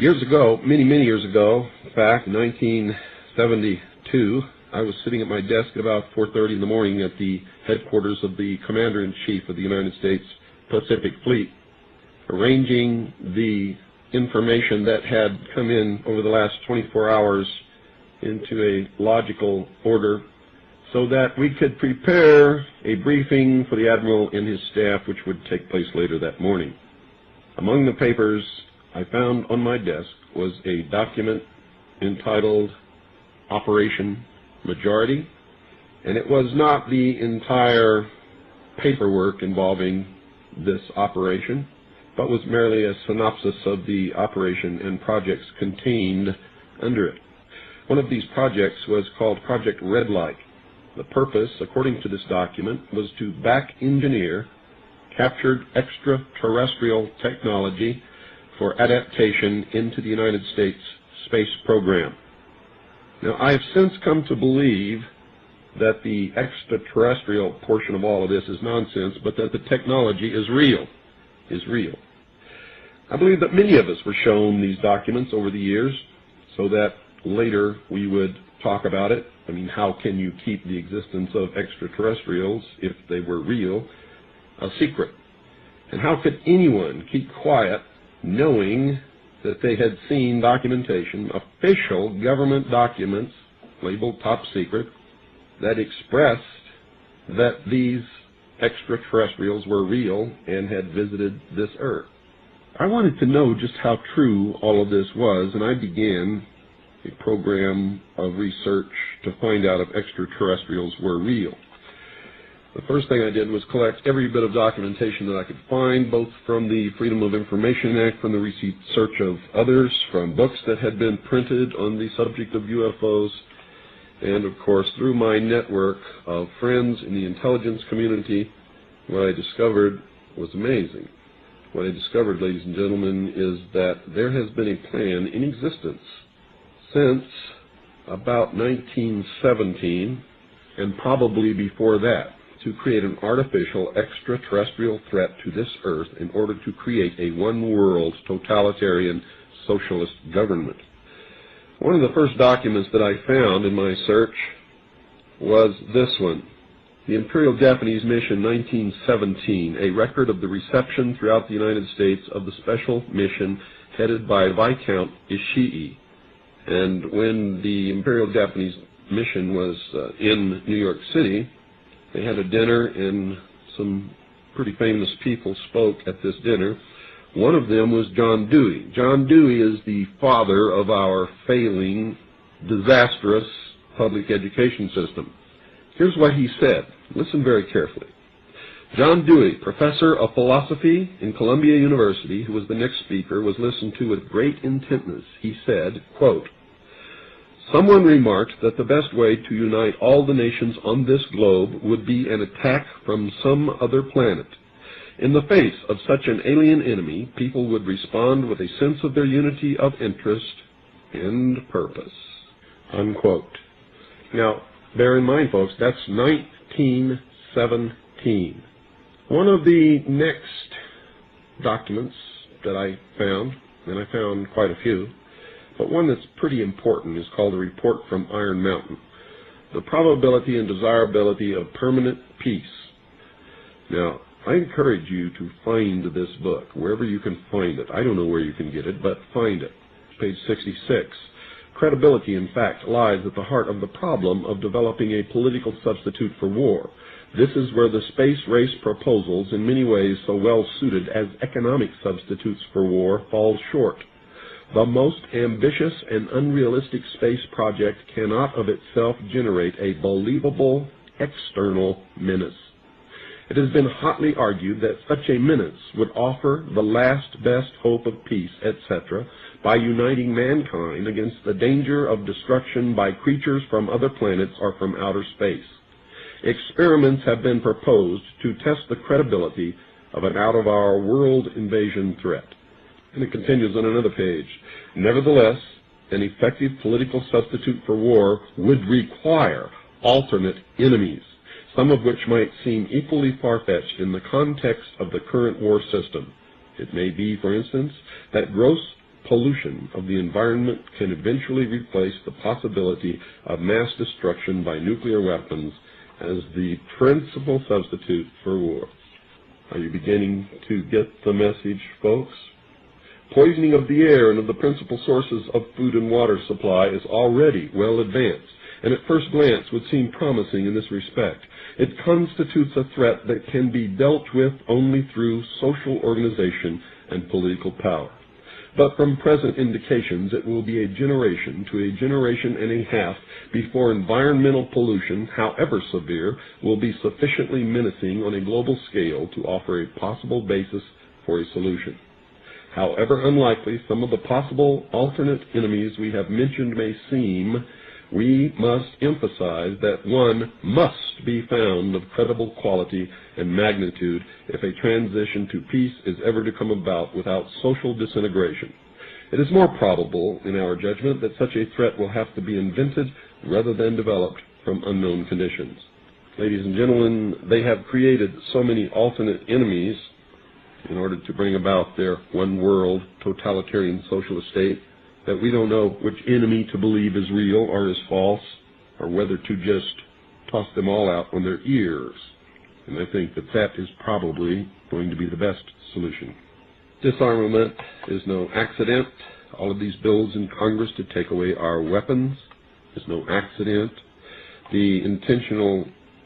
Years ago, many years ago, in fact, in 1972, I was sitting at my desk at about 4:30 in the morning at the headquarters of the Commander-in-Chief of the United States Pacific Fleet, arranging the information that had come in over the last 24 hours into a logical order so that we could prepare a briefing for the Admiral and his staff, which would take place later that morning. Among the papers I found on my desk was a document entitled Operation Majority, and it was not the entire paperwork involving this operation, but was merely a synopsis of the operation and projects contained under it. One of these projects was called Project Red Light. The purpose, according to this document, was to back-engineer captured extraterrestrial technology for adaptation into the United States space program. Now, I have since come to believe that the extraterrestrial portion of all of this is nonsense, but that the technology is real. I believe that many of us were shown these documents over the years so that later we would talk about it. I mean, how can you keep the existence of extraterrestrials, if they were real, a secret? And how could anyone keep quiet knowing that they had seen documentation, official government documents labeled top secret, that expressed that these extraterrestrials were real and had visited this Earth? I wanted to know just how true all of this was, and I began a program of research to find out if extraterrestrials were real. The first thing I did was collect every bit of documentation that I could find, both from the Freedom of Information Act, from the research of others, from books that had been printed on the subject of UFOs, and of course through my network of friends in the intelligence community. What I discovered was amazing. What I discovered, ladies and gentlemen, is that there has been a plan in existence since about 1917, and probably before that, to create an artificial extraterrestrial threat to this Earth in order to create a one-world totalitarian socialist government. One of the first documents that I found in my search was this one, the Imperial Japanese Mission 1917, a record of the reception throughout the United States of the special mission headed by Viscount Ishii. And when the Imperial Japanese Mission was in New York City, they had a dinner, and some pretty famous people spoke at this dinner. One of them was John Dewey. John Dewey is the father of our failing, disastrous public education system. Here's what he said. Listen very carefully. John Dewey, professor of philosophy in Columbia University, who was the next speaker, was listened to with great intentness. He said, quote, "Someone remarked that the best way to unite all the nations on this globe would be an attack from some other planet. In the face of such an alien enemy, people would respond with a sense of their unity of interest and purpose." Unquote. Now, bear in mind, folks, that's 1917. One of the next documents that I found, and I found quite a few, but one that's pretty important, is called a Report from Iron Mountain, the Probability and Desirability of Permanent Peace. Now, I encourage you to find this book, wherever you can find it. I don't know where you can get it, but find it. Page 66. Credibility, in fact, lies at the heart of the problem of developing a political substitute for war. This is where the space race proposals, in many ways so well suited as economic substitutes for war, fall short. The most ambitious and unrealistic space project cannot of itself generate a believable external menace. It has been hotly argued that such a menace would offer the last best hope of peace, etc., by uniting mankind against the danger of destruction by creatures from other planets or from outer space. Experiments have been proposed to test the credibility of an out-of-our-world invasion threat. And it continues on another page. Nevertheless, an effective political substitute for war would require alternate enemies, some of which might seem equally far-fetched in the context of the current war system. It may be, for instance, that gross pollution of the environment can eventually replace the possibility of mass destruction by nuclear weapons as the principal substitute for war. Are you beginning to get the message, folks? Poisoning of the air and of the principal sources of food and water supply is already well advanced, and at first glance would seem promising in this respect. It constitutes a threat that can be dealt with only through social organization and political power. But from present indications, it will be a generation to a generation and a half before environmental pollution, however severe, will be sufficiently menacing on a global scale to offer a possible basis for a solution. However unlikely some of the possible alternate enemies we have mentioned may seem, we must emphasize that one must be found of credible quality and magnitude if a transition to peace is ever to come about without social disintegration. It is more probable, in our judgment, that such a threat will have to be invented rather than developed from unknown conditions. Ladies and gentlemen, they have created so many alternate enemies in order to bring about their one-world totalitarian socialist state that we don't know which enemy to believe is real or is false, or whether to just toss them all out on their ears. And I think that that is probably going to be the best solution. Disarmament is no accident. All of these bills in Congress to take away our weapons is no accident. The intentional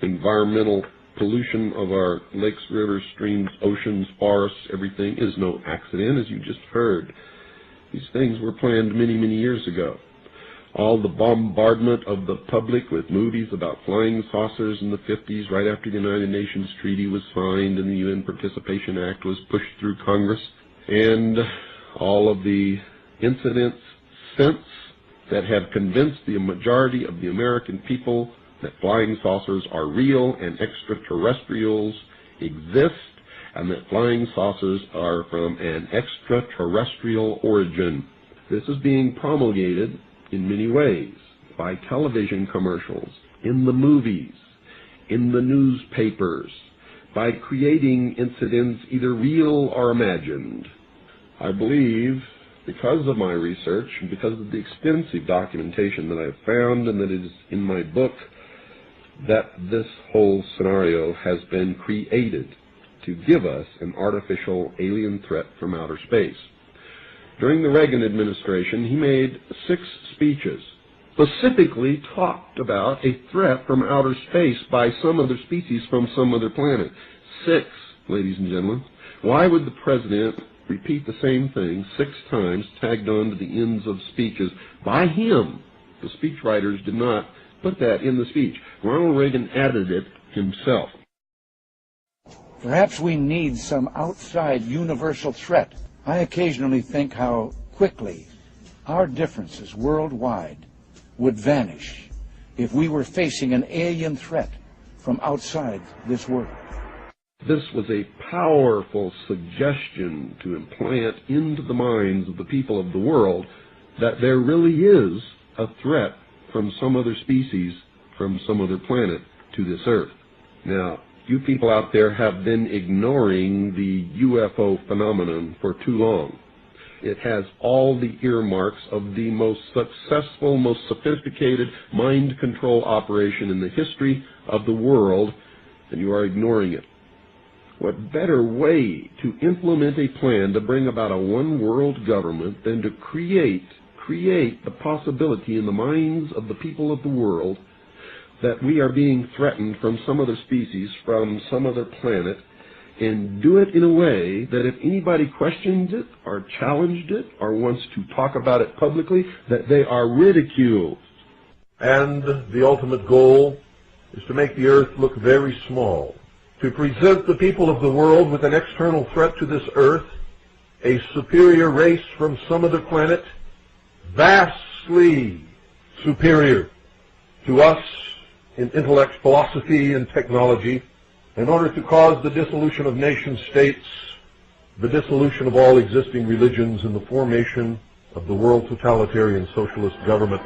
environmental pollution of our lakes, rivers, streams, oceans, forests, everything is no accident, as you just heard. These things were planned many, many years ago. All the bombardment of the public with movies about flying saucers in the 50s, right after the United Nations Treaty was signed and the UN Participation Act was pushed through Congress, and all of the incidents since that have convinced the majority of the American people that flying saucers are real and extraterrestrials exist, and that flying saucers are from an extraterrestrial origin. This is being promulgated in many ways, by television commercials, in the movies, in the newspapers, by creating incidents either real or imagined. I believe, because of my research and because of the extensive documentation that I've found and that is in my book, that this whole scenario has been created to give us an artificial alien threat from outer space. During the Reagan administration, he made 6 speeches, specifically talked about a threat from outer space by some other species from some other planet. 6, ladies and gentlemen. Why would the president repeat the same thing 6 times, tagged on to the ends of speeches by him? The speechwriters did not put that in the speech. Ronald Reagan added it himself. Perhaps we need some outside universal threat. I occasionally think how quickly our differences worldwide would vanish if we were facing an alien threat from outside this world. This was a powerful suggestion to implant into the minds of the people of the world that there really is a threat from some other species, from some other planet to this earth. Now, you people out there have been ignoring the UFO phenomenon for too long. It has all the earmarks of the most successful, most sophisticated mind control operation in the history of the world, and you are ignoring it. What better way to implement a plan to bring about a one-world government than to create the possibility in the minds of the people of the world that we are being threatened from some other species, from some other planet, and do it in a way that if anybody questions it or challenged it or wants to talk about it publicly, that they are ridiculed. And the ultimate goal is to make the earth look very small, to present the people of the world with an external threat to this earth, a superior race from some other planet, vastly superior to us in intellect, philosophy, and technology, in order to cause the dissolution of nation-states, the dissolution of all existing religions, and the formation of the world totalitarian socialist government